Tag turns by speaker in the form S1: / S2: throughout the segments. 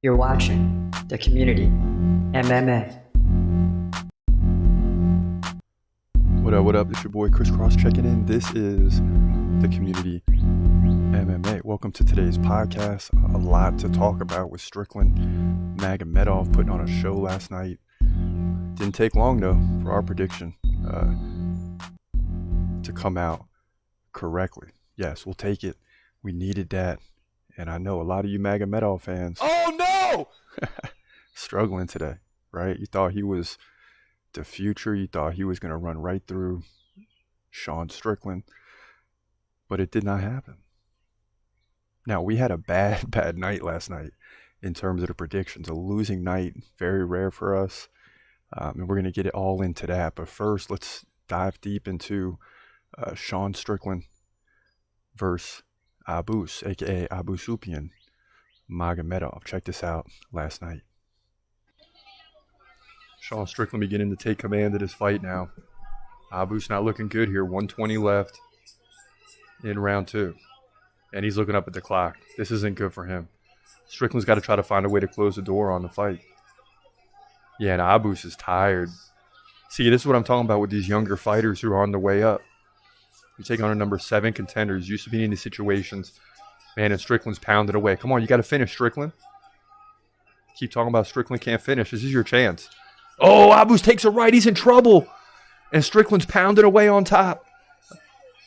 S1: You're watching The Community MMA.
S2: What up? It's your boy Chris Cross checking in. This is The Community MMA. Welcome to today's podcast. A lot to talk about with Strickland. Magomedov putting on a show last night. Didn't take long though for our prediction to come out correctly. Yes, we'll take it. We needed that. And I know a lot of you Magomedov fans. Oh no! struggling today, right? You thought he was the future. You thought he was going to run right through Sean Strickland. But it did not happen. Now, we had a bad night last night in terms of the predictions. A losing night, very rare for us. And we're going to get it all into that. But first, let's dive deep into Sean Strickland versus Abus, a.k.a. Abusupian Magomedov. Check this out last night. Sean Strickland beginning to take command of this fight now. Abus not looking good here. 120 left in round two. And he's looking up at the clock. This isn't good for him. Strickland's got to try to find a way to close the door on the fight. Yeah, and Abus is tired. See, this is what I'm talking about with these younger fighters who are on the way up. You take on a number 7 contenders, used to be in these situations. Man, and Strickland's pounded away. Come on, you got to finish, Strickland. Keep talking about Strickland can't finish. This is your chance. Oh, Abus takes a right. He's in trouble. And Strickland's pounded away on top.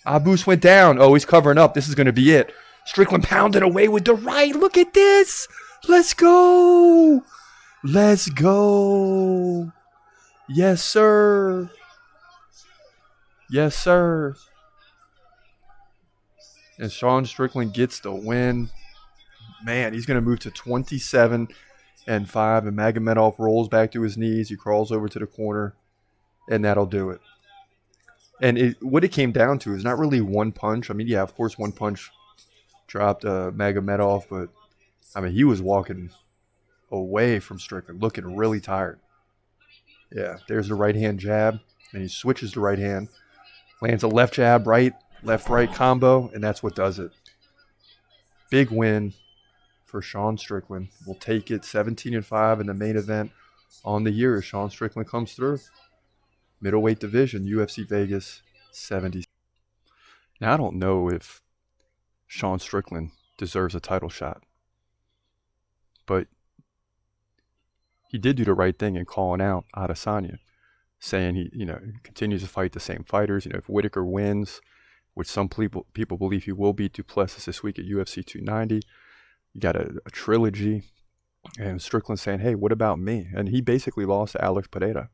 S2: Abus went down. Oh, he's covering up. This is going to be it. Strickland pounded away with the right. Look at this. Let's go. Let's go. Yes, sir. Yes, sir. And Sean Strickland gets the win. Man, he's going to move to 27-5. And Magomedov rolls back to his knees. He crawls over to the corner. And that'll do it. And what it came down to is not really one punch. I mean, yeah, of course, one punch dropped Magomedov. But, I mean, he was walking away from Strickland, looking really tired. Yeah, there's the right-hand jab. And he switches to right hand. Lands a left jab, right, left-right combo. And that's what does it. Big win for Sean Strickland. We'll take it 17-5 in the main event on the year as Sean Strickland comes through. Middleweight division, UFC Vegas 70. Now, I don't know if Sean Strickland deserves a title shot, but he did do the right thing in calling out Adesanya, saying he, continues to fight the same fighters. If Whittaker wins, which some people believe he will beat Plessis this week at UFC 290, you got a trilogy, and Strickland saying, hey, what about me? And he basically lost to Alex Pereira,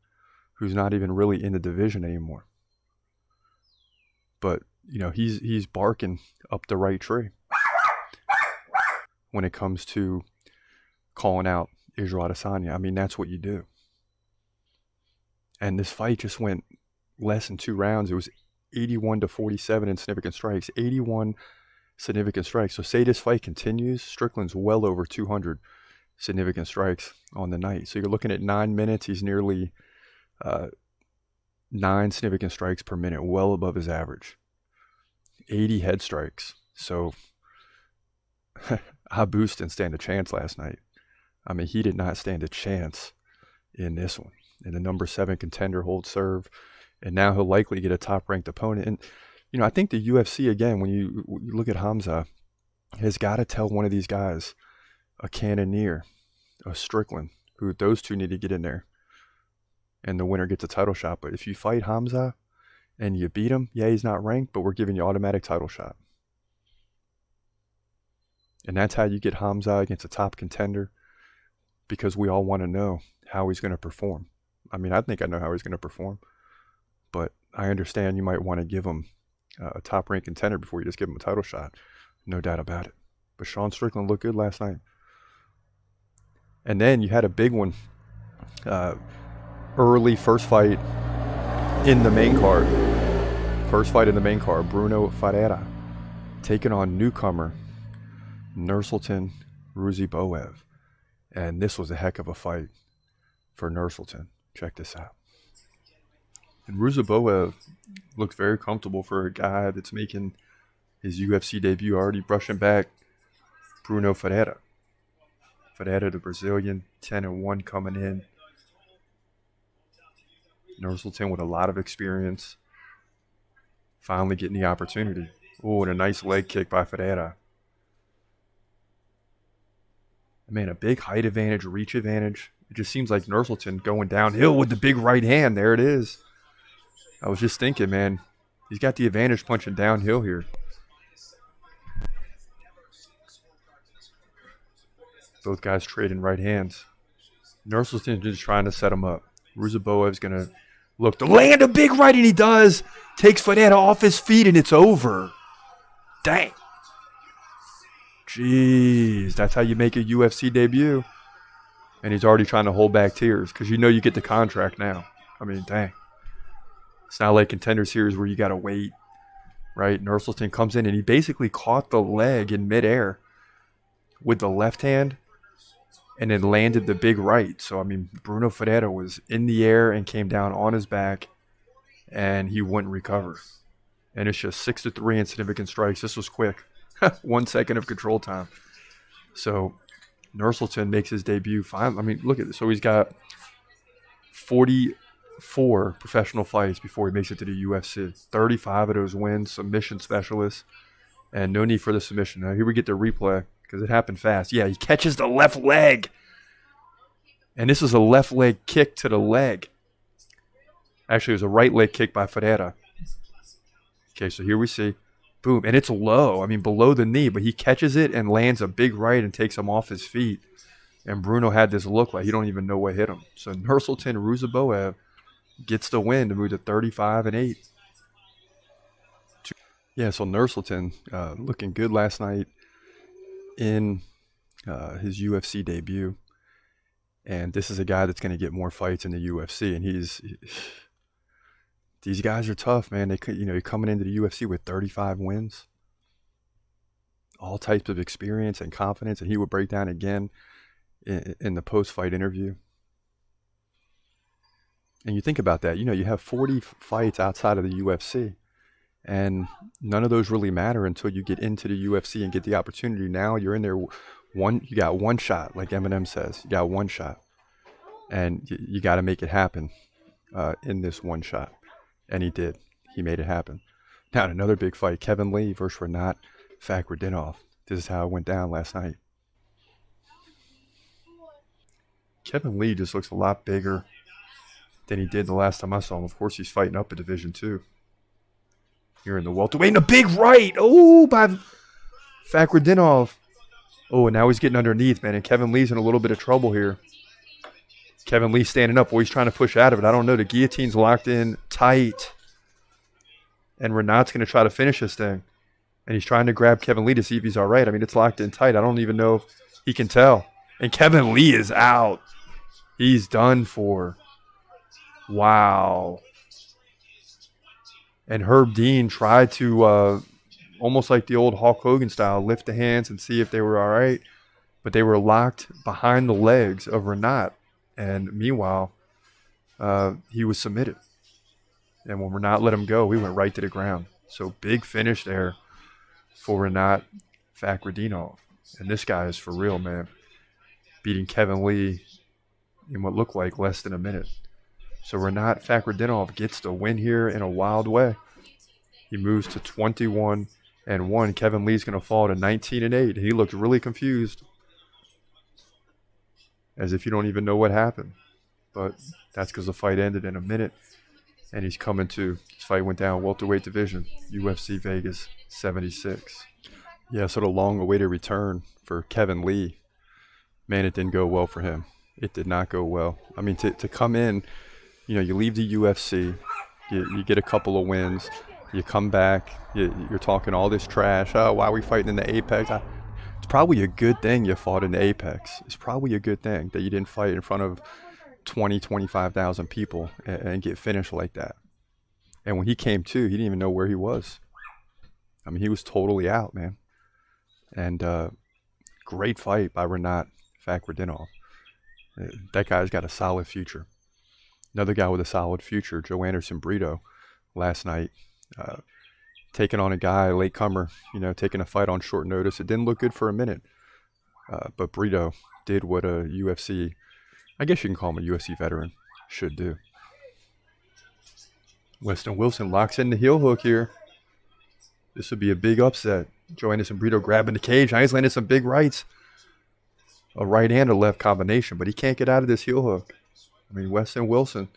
S2: who's not even really in the division anymore. But, he's barking up the right tree when it comes to calling out Israel Adesanya. I mean, that's what you do. And this fight just went less than 2 rounds. It was 81-47 in significant strikes. 81 significant strikes. So say this fight continues, Strickland's well over 200 significant strikes on the night. So you're looking at 9 minutes. He's nearly 9 significant strikes per minute, well above his average. 80 head strikes. So Abus didn't stand a chance last night. I mean, he did not stand a chance in this one. And the number 7 contender holds serve. And now he'll likely get a top-ranked opponent. And, I think the UFC, again, when you look at Hamza, has got to tell one of these guys, a Cannonier, a Strickland, who those two need to get in there. And the winner gets a title shot. But if you fight Hamza and you beat him, yeah, he's not ranked, but we're giving you automatic title shot. And that's how you get Hamza against a top contender, because we all want to know how he's going to perform. I mean, I think I know how he's going to perform, but I understand you might want to give him a top-ranked contender before you just give him a title shot. No doubt about it. But Sean Strickland looked good last night. And then you had a big one. Early first fight in the main card. Bruno Ferreira taking on newcomer Nursultan Ruziboev. And this was a heck of a fight for Nursultan. Check this out. And Ruziboev looked very comfortable for a guy that's making his UFC debut, already brushing back Bruno Ferreira. Ferreira, the Brazilian, 10-1 coming in. Nurselton with a lot of experience. Finally getting the opportunity. Oh, and a nice leg kick by Ferreira. Man, a big height advantage, reach advantage. It just seems like Nurselton going downhill with the big right hand. There it is. I was just thinking, man, he's got the advantage punching downhill here. Both guys trading right hands. Nurselton just trying to set him up. Ruziboev's going to look to land a big right, and he does. Takes Ferreira off his feet, and it's over. Dang. Jeez, that's how you make a UFC debut. And he's already trying to hold back tears because you know you get the contract now. I mean, dang. It's not like Contender Series where you got to wait, right? Nurselton comes in, and he basically caught the leg in midair with the left hand and then landed the big right. So, I mean, Bruno Ferreira was in the air and came down on his back, and he wouldn't recover. And it's just 6-3 in significant strikes. This was quick. 1 second of control time. So, Nurselton makes his debut. Fine. I mean, look at this. So, he's got 44 professional fights before he makes it to the UFC. 35 of those wins, submission specialist, and no need for the submission. Now, here we get the replay because it happened fast. Yeah, he catches the left leg. And this is a left leg kick to the leg. Actually, it was a right leg kick by Ferreira. Okay, so here we see. Boom. And it's low. I mean, below the knee. But he catches it and lands a big right and takes him off his feet. And Bruno had this look like he don't even know what hit him. So Nurselton Ruziboev gets the win to move to 35-8. Yeah, so Nurselton looking good last night in his UFC debut. And this is a guy that's going to get more fights in the UFC. And these guys are tough, man. They could, you're coming into the UFC with 35 wins, all types of experience and confidence. And he would break down again in the post-fight interview. And you think about that, you have 40 fights outside of the UFC, and none of those really matter until you get into the UFC and get the opportunity. Now you're in there. You got one shot, like Eminem says. You got one shot, and you got to make it happen in this one shot. And he did. He made it happen. Now, another big fight, Kevin Lee versus Rinat Fakhretdinov. This is how it went down last night. Kevin Lee just looks a lot bigger than he did the last time I saw him. Of course, he's fighting up a division, too. Here in the welterweight. And a big right. Oh, by Fakhretdinov. Oh, and now he's getting underneath, man. And Kevin Lee's in a little bit of trouble here. Kevin Lee standing up. Well, he's trying to push out of it. I don't know. The guillotine's locked in tight. And Renat's going to try to finish this thing. And he's trying to grab Kevin Lee to see if he's all right. I mean, it's locked in tight. I don't even know if he can tell. And Kevin Lee is out. He's done for. Wow. And Herb Dean tried to, almost like the old Hulk Hogan style, lift the hands and see if they were all right. But they were locked behind the legs of Rinat. And meanwhile, he was submitted. And when Rinat let him go, he went right to the ground. So big finish there for Rinat Fakhretdinov. And this guy is for real, man. Beating Kevin Lee in what looked like less than a minute. So Rinat Fakhretdinov gets the win here in a wild way. He moves to 21-1. Kevin Lee's going to fall to 19-8. He looked really confused. As if you don't even know what happened. But that's because the fight ended in a minute. And he's coming to, his fight went down welterweight division, UFC Vegas 76. Yeah, so the long-awaited return for Kevin Lee. Man, it didn't go well for him. It did not go well. I mean, to come in, you leave the UFC, you get a couple of wins, you come back, you're talking all this trash. Oh, why are we fighting in the Apex? It's probably a good thing you fought in the Apex. It's probably a good thing that you didn't fight in front of 20, 25,000 people and get finished like that. And when he came to, he didn't even know where he was. I mean, he was totally out, man. And great fight by Rinat Fakhretdinov. That guy's got a solid future. Another guy with a solid future, Joe Anderson Brito, last night. Taking on a guy, latecomer, taking a fight on short notice. It didn't look good for a minute. But Brito did what a UFC, I guess you can call him a UFC veteran, should do. Weston Wilson locks in the heel hook here. This would be a big upset. Joannis and Brito grabbing the cage. Now he's landing some big rights. A right and a left combination, but he can't get out of this heel hook. I mean, Weston Wilson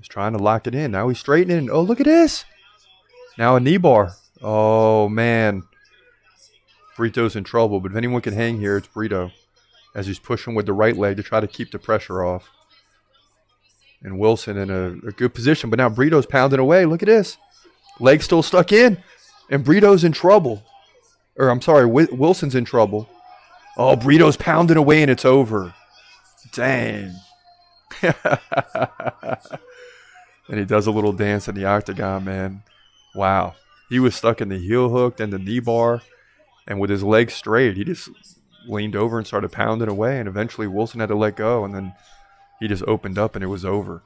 S2: is trying to lock it in. Now he's straightening. Oh, look at this. Now a knee bar. Oh, man. Brito's in trouble, but if anyone can hang here, it's Brito, as he's pushing with the right leg to try to keep the pressure off. And Wilson in a good position, but now Brito's pounding away. Look at this. Leg still stuck in, and Brito's in trouble. Or, I'm sorry, Wilson's in trouble. Oh, Brito's pounding away, and it's over. Dang. And he does a little dance in the octagon, man. Wow. He was stuck in the heel hook and the knee bar, and with his legs straight, he just leaned over and started pounding away, and eventually Wilson had to let go, and then he just opened up, and it was over.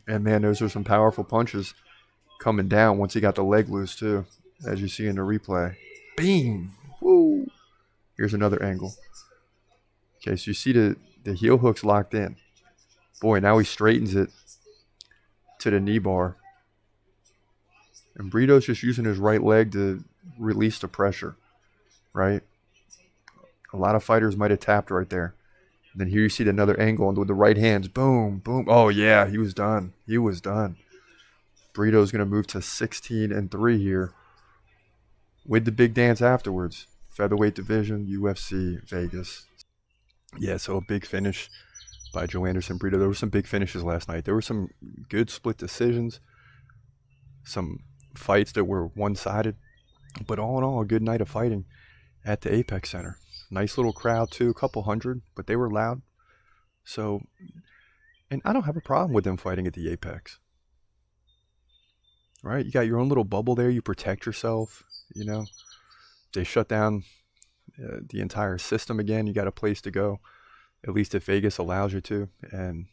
S2: And, man, those are some powerful punches coming down once he got the leg loose, too, as you see in the replay. Bing! Woo! Here's another angle. Okay, so you see the heel hook's locked in. Boy, now he straightens it to the knee bar. And Brito's just using his right leg to release the pressure, right? A lot of fighters might have tapped right there. And then here you see another angle, and with the right hands, boom, boom. Oh, yeah, he was done. He was done. Brito's going to move to 16-3 here with the big dance afterwards. Featherweight division, UFC, Vegas. Yeah, so a big finish by Joe Anderson Brito. There were some big finishes last night. There were some good split decisions, some fights that were one-sided, but all in all, a good night of fighting at the Apex Center. Nice little crowd, too, a couple hundred, but they were loud. So, and I don't have a problem with them fighting at the Apex. Right? You got your own little bubble there. You protect yourself, you know. They shut down the entire system again. You got a place to go, at least if Vegas allows you to. And,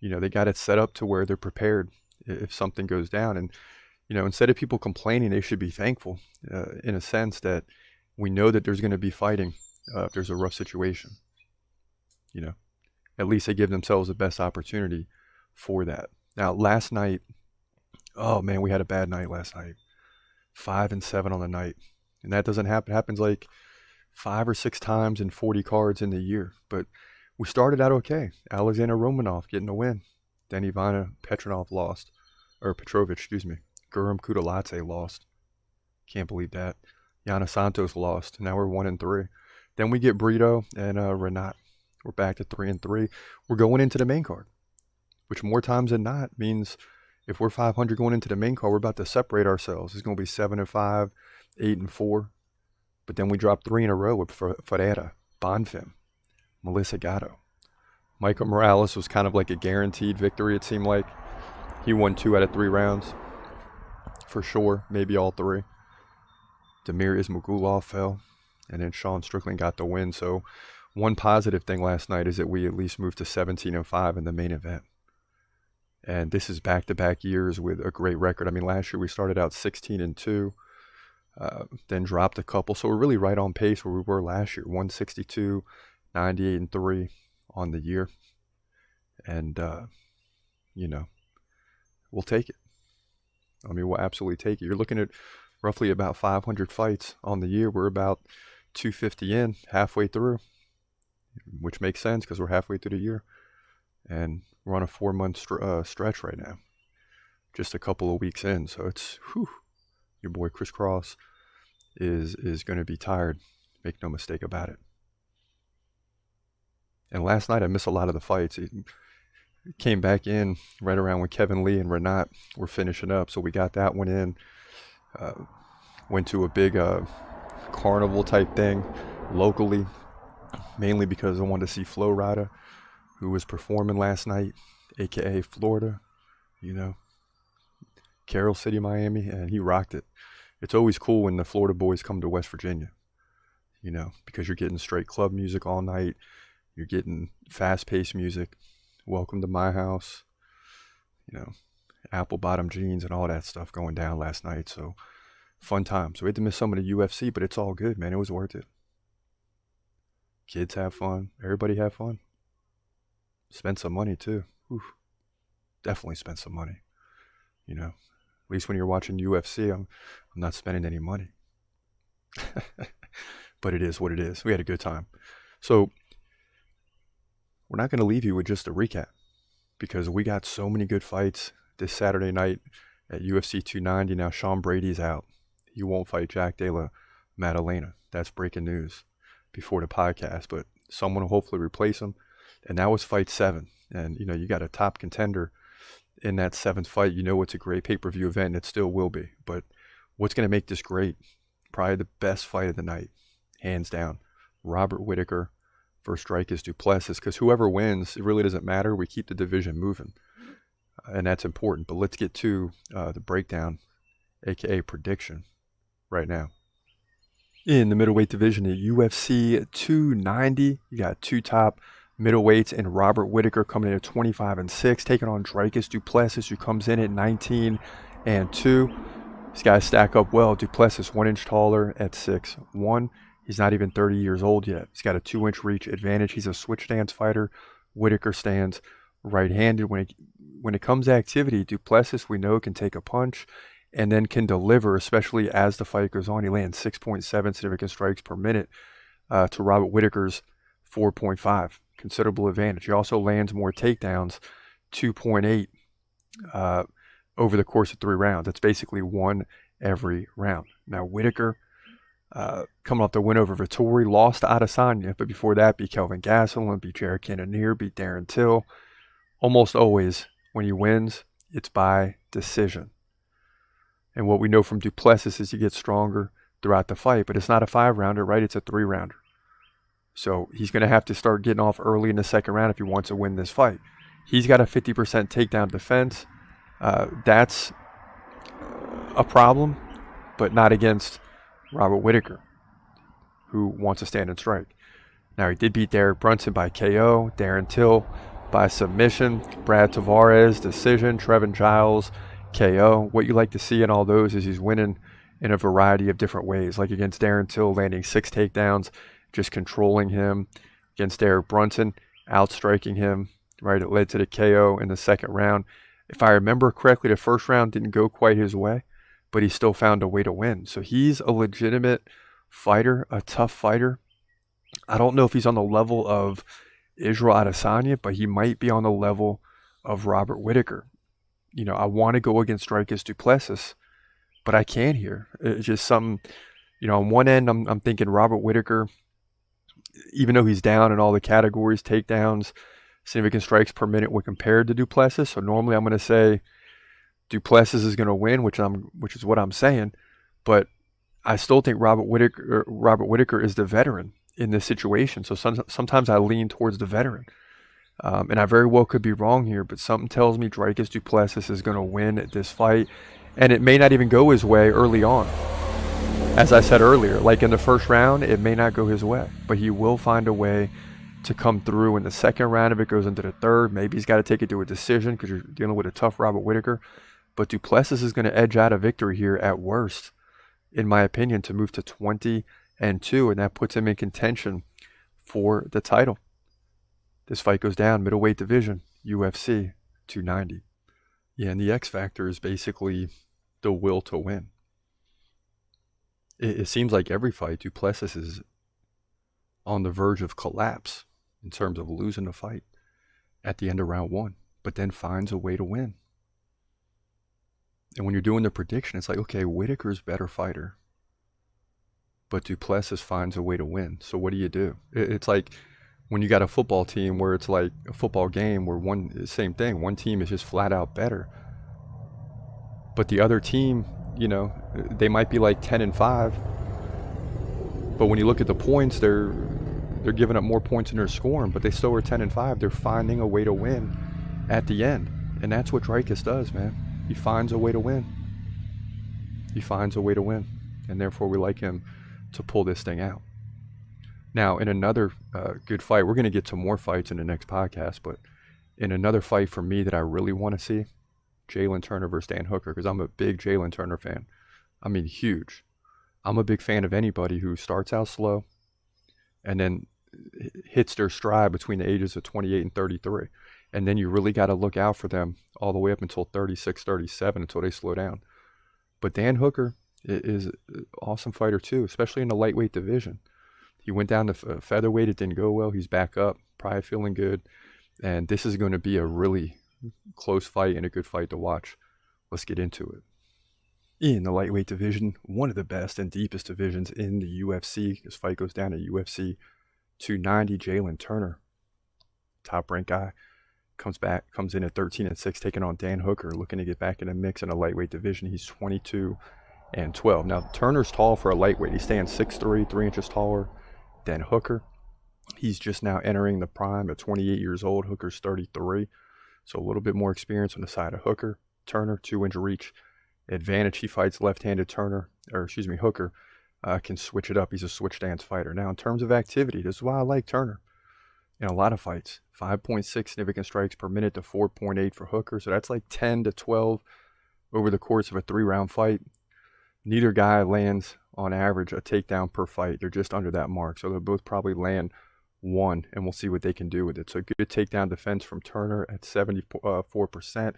S2: you know, they got it set up to where they're prepared if something goes down. And, you know, instead of people complaining, they should be thankful in a sense that we know that there's going to be fighting if there's a rough situation. You know, at least they give themselves the best opportunity for that. Now, last night, oh, man, we had a bad night last night. 5-7 on the night. And that doesn't happen. It happens like 5 or 6 times in 40 cards in the year. But we started out okay. Alexander Romanov getting a win. Then Ivana Petrovich lost. Guram Kudalate lost. Can't believe that. Yana Santos lost. Now we're 1-3. Then we get Brito and Renat. We're back to 3-3. We're going into the main card, which more times than not means if we're 500 going into the main card, we're about to separate ourselves. It's going to be 7-5. 8-4, but then we dropped 3 in a row with Ferreira, Bonfim, Melissa Gatto. Michael Morales was kind of like a guaranteed victory, it seemed like. He won 2 out of 3 rounds, for sure, maybe all 3. Damir Ismagulov fell, and then Sean Strickland got the win. So one positive thing last night is that we at least moved to 17-5 in the main event. And this is back-to-back years with a great record. I mean, last year we started out 16-2. Then dropped a couple, so we're really right on pace where we were last year. 162, 98-3 on the year, and you know, we'll take it. I mean, we'll absolutely take it. You're looking at roughly about 500 fights on the year. We're about 250 in, halfway through, which makes sense because we're halfway through the year, and we're on a 4-month stretch right now, just a couple of weeks in. So it's whew. Your boy Chris Cross is going to be tired. Make no mistake about it. And last night I missed a lot of the fights. It came back in right around when Kevin Lee and Renat were finishing up. So we got that one in. Went to a big carnival type thing locally, mainly because I wanted to see Flo Rida, who was performing last night, a.k.a. Florida, you know. Carroll City, Miami, and he rocked it. It's always cool when the Florida boys come to West Virginia, you know, because you're getting straight club music all night. You're getting fast-paced music. Welcome to my house, you know, apple bottom jeans and all that stuff going down last night. So fun time. So we had to miss some of the UFC, but it's all good, man. It was worth it. Kids have fun. Everybody have fun. Spend some money too. Oof. Definitely spend some money. You know, at least when you're watching UFC, I'm not spending any money. But it is what it is. We had a good time. So we're not going to leave you with just a recap because we got so many good fights this Saturday night at UFC 290. Now Sean Brady's out. He won't fight Jack Della Maddalena. That's breaking news before the podcast, but someone will hopefully replace him. And that was fight 7. And, you know, you got a top contender in that 7th fight. You know it's a great pay-per-view event, and it still will be. But what's going to make this great? Probably the best fight of the night, hands down. Robert Whittaker versus Strickland du Plessis, because whoever wins, it really doesn't matter. We keep the division moving, and that's important. But let's get to the breakdown, a.k.a. prediction, right now. In the middleweight division at UFC 290, you got 2 top middleweights and Robert Whittaker coming in at 25-6, taking on Strickland du Plessis, who comes in at 19-2. These guys stack up well. Du Plessis 1 inch taller at 6'1". He's not even 30 years old yet. He's got a 2-inch reach advantage. He's a switch stance fighter. Whittaker stands right-handed. When it comes to activity, du Plessis, we know, can take a punch and then can deliver, especially as the fight goes on. He lands 6.7 significant strikes per minute to Robert Whittaker's 4.5. Considerable advantage. He also lands more takedowns, 2.8 over the course of 3 rounds. That's basically 1 every round. Now, Whittaker, coming off the win over Vettori, lost to Adesanya, but before that, beat Kelvin Gastelum, beat Jared Cannonier, beat Darren Till. Almost always, when he wins, it's by decision. And what we know from du Plessis is he gets stronger throughout the fight, but it's not a 5-rounder, right? It's a 3-rounder. So he's going to have to start getting off early in the 2nd round if he wants to win this fight. He's got a 50% takedown defense. That's a problem, but not against Robert Whittaker, who wants to stand and strike. Now, he did beat Derek Brunson by KO, Darren Till by submission, Brad Tavares decision, Trevin Giles KO. What you like to see in all those is he's winning in a variety of different ways, like against Darren Till, landing 6 takedowns, just controlling him. Against Derek Brunson, outstriking him, right? It led to the KO in the 2nd round. If I remember correctly, the 1st round didn't go quite his way, but he still found a way to win. So he's a legitimate fighter, a tough fighter. I don't know if he's on the level of Israel Adesanya, but he might be on the level of Robert Whittaker. You know, I want to go against Strickland du Plessis, but I can't here. It's just something, you know, on one end, I'm thinking Robert Whittaker, even though he's down in all the categories, takedowns, significant strikes per minute when compared to du Plessis. So normally I'm going to say du Plessis is going to win, which is what I'm saying. But I still think Robert Whittaker is the veteran in this situation. So sometimes I lean towards the veteran. And I very well could be wrong here, but something tells me Strickland du Plessis is going to win this fight. And it may not even go his way early on. As I said earlier, like in the 1st round, it may not go his way, but he will find a way to come through in the 2nd round if it goes into the 3rd. Maybe he's got to take it to a decision because you're dealing with a tough Robert Whittaker. But du Plessis is going to edge out a victory here at worst, in my opinion, to move to 20-2, and that puts him in contention for the title. This fight goes down, middleweight division, UFC 290. Yeah, and the X factor is basically the will to win. It seems like every fight, du Plessis is on the verge of collapse in terms of losing a fight at the end of round 1, but then finds a way to win. And when you're doing the prediction, it's like, okay, Whittaker's better fighter, but du Plessis finds a way to win. So what do? It's like when you got a football team where it's like a football game where same thing, one team is just flat out better, but the other team, you know, they might be like 10-5, but when you look at the points, they're giving up more points than they're scoring, but they still are 10-5. They're finding a way to win at the end, and that's what Strickland does, man. He finds a way to win. He finds a way to win, and therefore we like him to pull this thing out. Now, in another good fight, we're going to get to more fights in the next podcast, but in another fight for me that I really want to see, Jalen Turner versus Dan Hooker, because I'm a big Jalen Turner fan. I mean, huge. I'm a big fan of anybody who starts out slow and then hits their stride between the ages of 28 and 33. And then you really got to look out for them all the way up until 36, 37 until they slow down. But Dan Hooker is an awesome fighter too, especially in the lightweight division. He went down to featherweight. It didn't go well. He's back up, probably feeling good. And this is going to be a really close fight and a good fight to watch. Let's get into it. In the lightweight division, one of the best and deepest divisions in the UFC. This fight goes down to UFC 290. Jalen Turner, top-ranked guy, comes in at 13-6, taking on Dan Hooker, looking to get back in the mix in a lightweight division. He's 22-12. Now, Turner's tall for a lightweight. He stands 6'3", 3 inches taller than Hooker. He's just now entering the prime at 28 years old. Hooker's 33, so a little bit more experience on the side of Hooker. Turner, 2-inch reach advantage. He fights left-handed. Hooker can switch it up. He's a switch stance fighter. Now, in terms of activity, this is why I like Turner in a lot of fights. 5.6 significant strikes per minute to 4.8 for Hooker, so that's like 10 to 12 over the course of a 3-round fight. Neither guy lands, on average, a takedown per fight. They're just under that mark, so they'll both probably land one, and we'll see what they can do with it. So good takedown defense from Turner at 74%.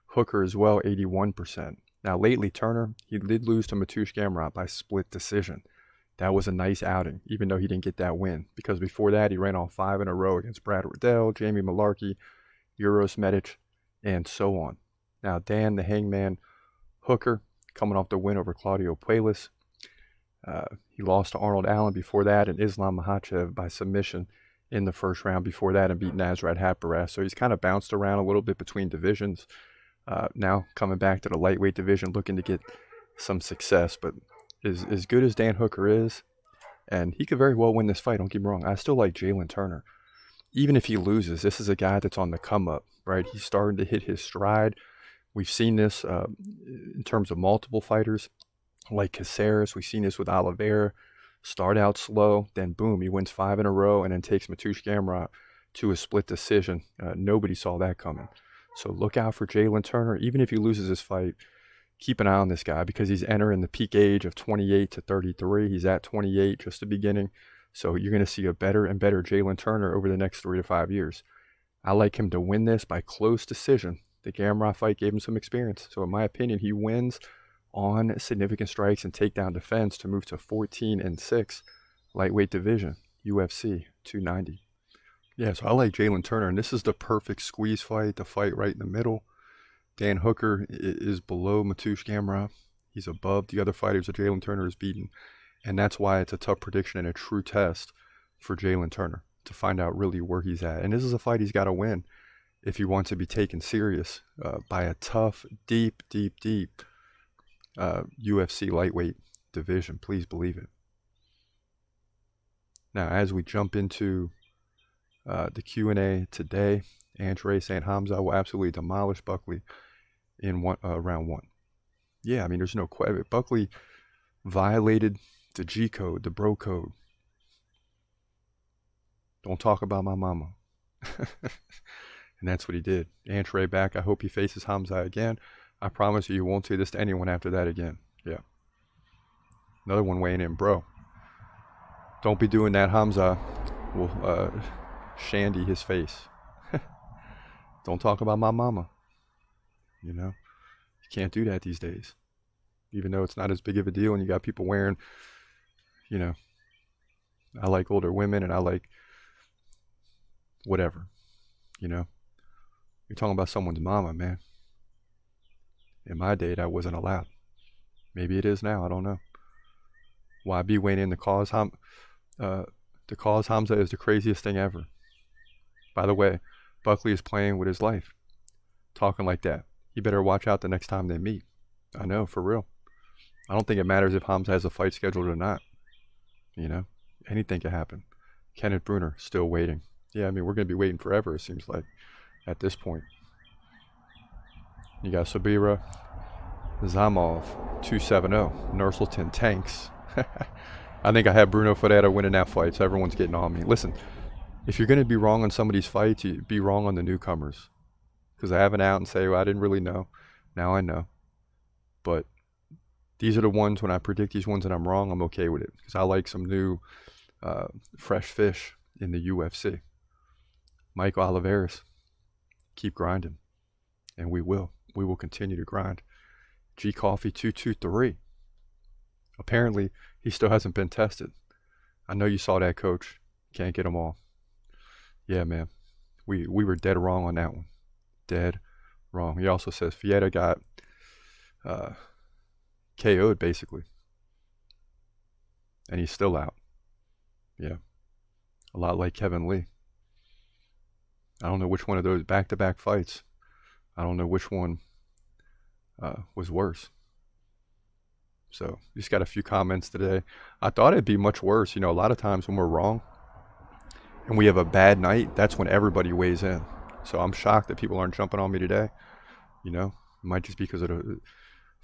S2: Hooker as well, 81%. Now, lately, Turner, he did lose to Mateusz Gamrot by split decision. That was a nice outing, even though he didn't get that win, because before that, he ran off 5 in a row against Brad Riddell, Jamie Malarkey, Uros Medic, and so on. Now, Dan, the Hangman Hooker, coming off the win over Claudio Puelles. He lost to Arnold Allen before that, and Islam Makhachev by submission in the first round before that, and beat Nasrat Haqparast. So he's kind of bounced around a little bit between divisions. Now coming back to the lightweight division, looking to get some success. But as good as Dan Hooker is, and he could very well win this fight, don't get me wrong, I still like Jalen Turner. Even if he loses, this is a guy that's on the come up, right? He's starting to hit his stride. We've seen this in terms of multiple fighters like Caceres. We've seen this with Oliveira. Start out slow, then boom, he wins 5 in a row and then takes Mateusz Gamrot to a split decision. Nobody saw that coming. So look out for Jalen Turner. Even if he loses this fight, keep an eye on this guy because he's entering the peak age of 28 to 33. He's at 28, just the beginning. So you're going to see a better and better Jalen Turner over the next 3 to 5 years. I like him to win this by close decision. The Gamrot fight gave him some experience. So in my opinion, he wins on significant strikes and takedown defense to move to 14-6 lightweight division, UFC 290. Yeah, so I like Jalen Turner, and this is the perfect squeeze fight, the fight right in the middle. Dan Hooker is below Mateusz Gamrot. He's above the other fighters that Jalen Turner has beaten, and that's why it's a tough prediction and a true test for Jalen Turner to find out really where he's at. And this is a fight he's got to win if he wants to be taken serious by a tough, deep UFC lightweight division. Please believe it. Now, as we jump into the Q&A today, Antre St. Hamza will absolutely demolish Buckley in round 1. Yeah, I mean, there's no question. Buckley violated the G code, the bro code. Don't talk about my mama. And that's what he did. Antre back. I hope he faces Hamza again. I promise you won't say this to anyone after that again. Yeah. Another one weighing in, bro. Don't be doing that. Hamza will shandy his face. Don't talk about my mama. You know, you can't do that these days. Even though it's not as big of a deal and you got people wearing, you know, I like older women and I like whatever, you know. You're talking about someone's mama, man. In my day, that wasn't allowed. Maybe it is now. I don't know. YB weighing in the cause Hamza is the craziest thing ever. By the way, Buckley is playing with his life. Talking like that. He better watch out the next time they meet. I know, for real. I don't think it matters if Hamza has a fight scheduled or not. You know, anything can happen. Kenneth Bruner still waiting. Yeah, I mean, we're going to be waiting forever, it seems like, at this point. You got Sabira Zamov, 270. Nurselton tanks. I think I had Bruno Ferreira winning that fight, so everyone's getting on me. Listen, if you're going to be wrong on some of these fights, you be wrong on the newcomers. Because I have an out and say, well, I didn't really know. Now I know. But these are the ones, when I predict these ones and I'm wrong, I'm okay with it. Because I like some new, fresh fish in the UFC. Mike Oliveras, keep grinding. And we will. We will continue to grind. G Coffee 223. Apparently, he still hasn't been tested. I know you saw that, Coach. Can't get them all. Yeah, man. We were dead wrong on that one. Dead wrong. He also says Fieta got KO'd, basically. And he's still out. Yeah. A lot like Kevin Lee. I don't know which one of those back-to-back fights. I don't know which one was worse. So, just got a few comments today. I thought it'd be much worse. You know, a lot of times when we're wrong and we have a bad night, that's when everybody weighs in. So I'm shocked that people aren't jumping on me today. You know, it might just be because of the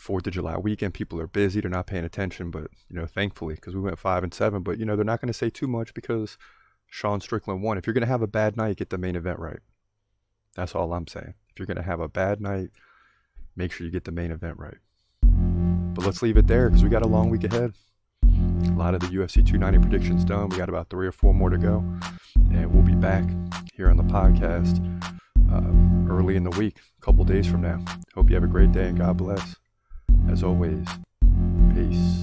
S2: 4th of July weekend. People are busy. They're not paying attention. But, you know, thankfully, because we went 5-7. But, you know, they're not going to say too much because Sean Strickland won. If you're going to have a bad night, get the main event right. That's all I'm saying. If you're going to have a bad night, make sure you get the main event right. But let's leave it there because we got a long week ahead. A lot of the UFC 290 predictions done. We got about 3 or 4 more to go. And we'll be back here on the podcast early in the week, a couple days from now. Hope you have a great day and God bless. As always, peace.